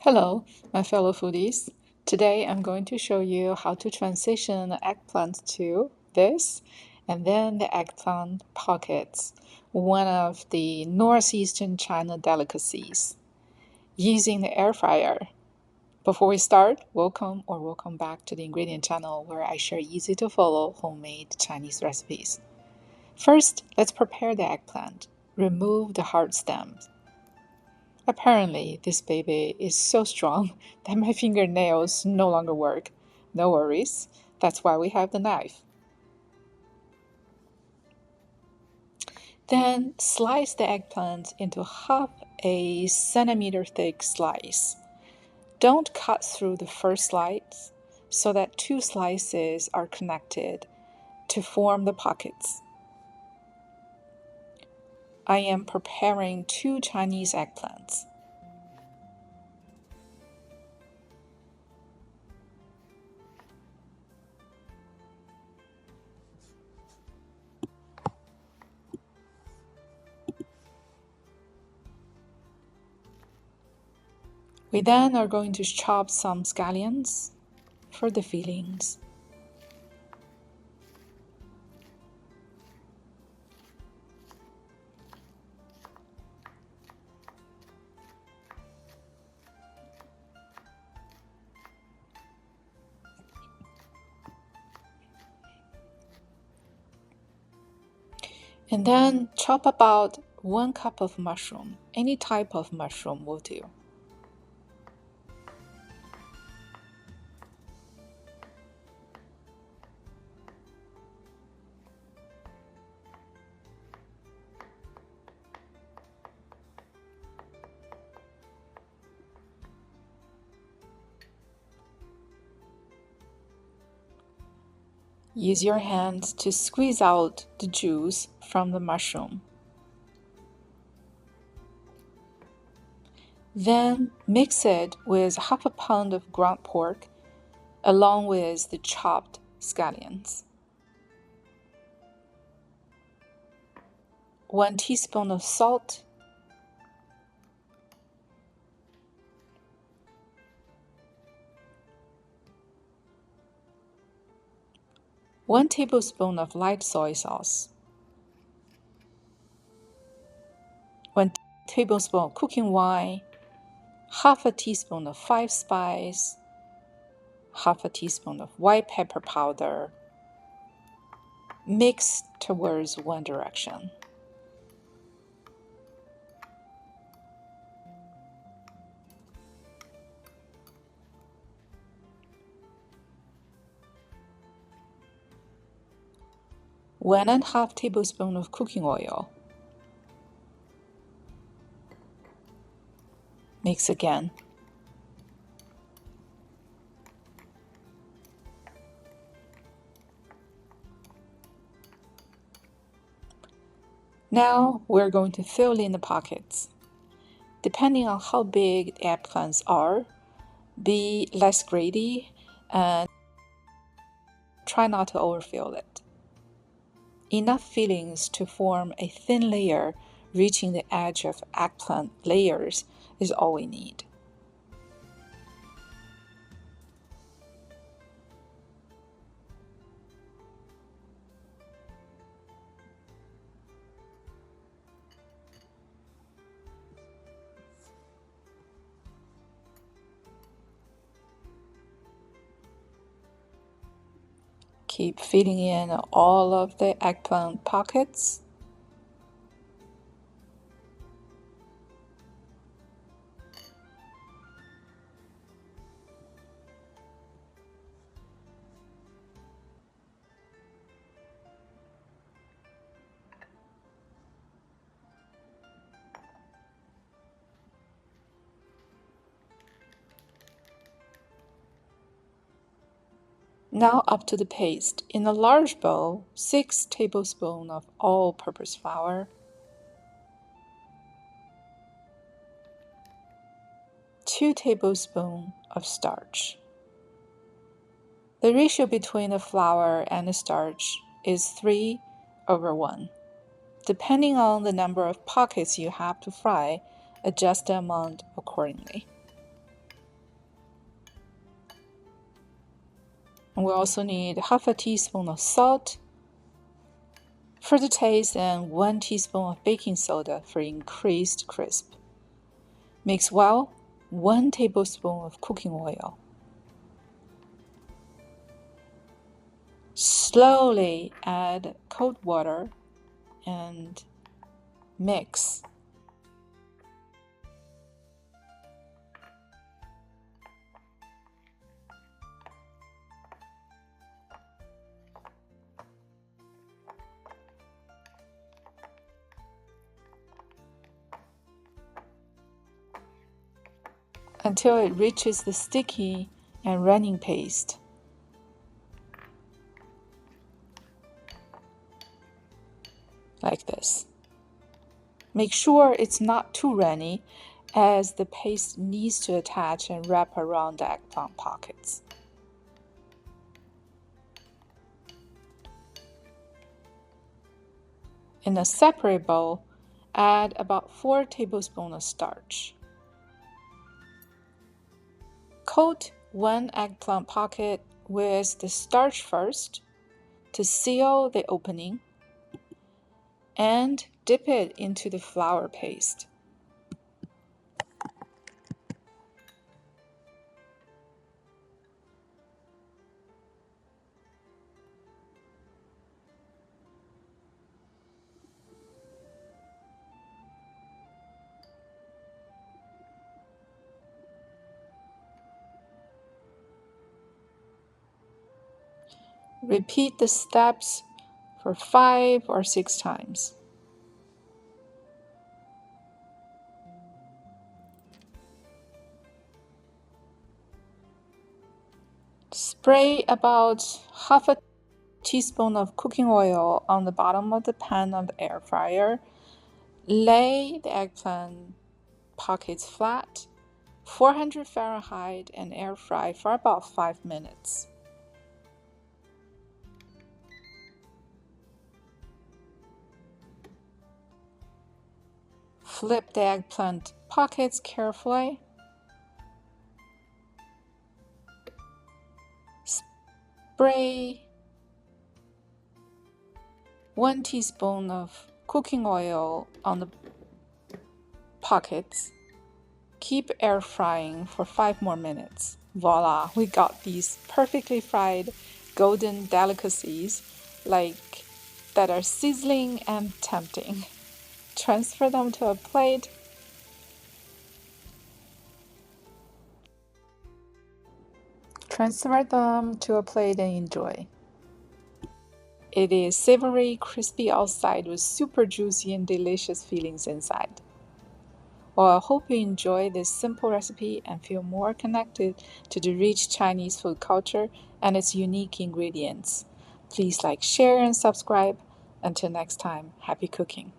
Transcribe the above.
Hello, my fellow foodies. Today I'm going to show you how to transition the eggplant to this and then the eggplant pockets, one of the northeastern China delicacies, using the air fryer. Before we start, welcome back to the ingredient channel where I share easy to follow homemade Chinese recipes. First, let's prepare the eggplant. Remove the hard stems. Apparently, this baby is so strong that my fingernails no longer work. No worries, that's why we have the knife. Then slice the eggplant into half a centimeter thick slice. Don't cut through the first slice so that two slices are connected to form the pockets. I am preparing 2 Chinese eggplants. We then are going to chop some scallions for the fillings. And then chop about 1 cup of mushroom. Any type of mushroom will do. Use your hands to squeeze out the juice from the mushroom. Then mix it with half a pound of ground pork along with the chopped scallions. 1 teaspoon of salt, 1 tablespoon of light soy sauce, 1 tablespoon of cooking wine, half a teaspoon of 5 spice, half a teaspoon of white pepper powder. Mix towards one direction. One and a half tablespoon of cooking oil. Mix again. Now we're going to fill in the pockets. Depending on how big the eggplants are, be less greedy and try not to overfill it. Enough fillings to form a thin layer reaching the edge of eggplant layers is all we need. Keep filling in all of the eggplant pockets. Now up to the paste. In a large bowl, 6 tablespoons of all-purpose flour, 2 tablespoons of starch. The ratio between the flour and the starch is 3/1. Depending on the number of pockets you have to fry, adjust the amount accordingly. And we also need half a teaspoon of salt for the taste and 1 teaspoon of baking soda for increased crisp. Mix well, 1 tablespoon of cooking oil. Slowly add cold water and mix. Until it reaches the sticky and running paste. Like this. Make sure it's not too runny, as the paste needs to attach and wrap around the eggplant pockets. In a separate bowl, add about 4 tablespoons of starch. Coat 1 eggplant pocket with the starch first to seal the opening, and dip it into the flour paste. Repeat the steps for 5 or 6 times. Spray about half a teaspoon of cooking oil on the bottom of the pan of the air fryer. Lay the eggplant pockets flat, 400 Fahrenheit, and air fry for about 5 minutes. Flip the eggplant pockets carefully. Spray 1 teaspoon of cooking oil on the pockets. Keep air frying for 5 more minutes. Voila, we got these perfectly fried golden delicacies that are sizzling and tempting. Transfer them to a plate. And enjoy. It is savory, crispy outside with super juicy and delicious feelings inside. Well, I hope you enjoy this simple recipe and feel more connected to the rich Chinese food culture and its unique ingredients. Please like, share, and subscribe. Until next time, happy cooking.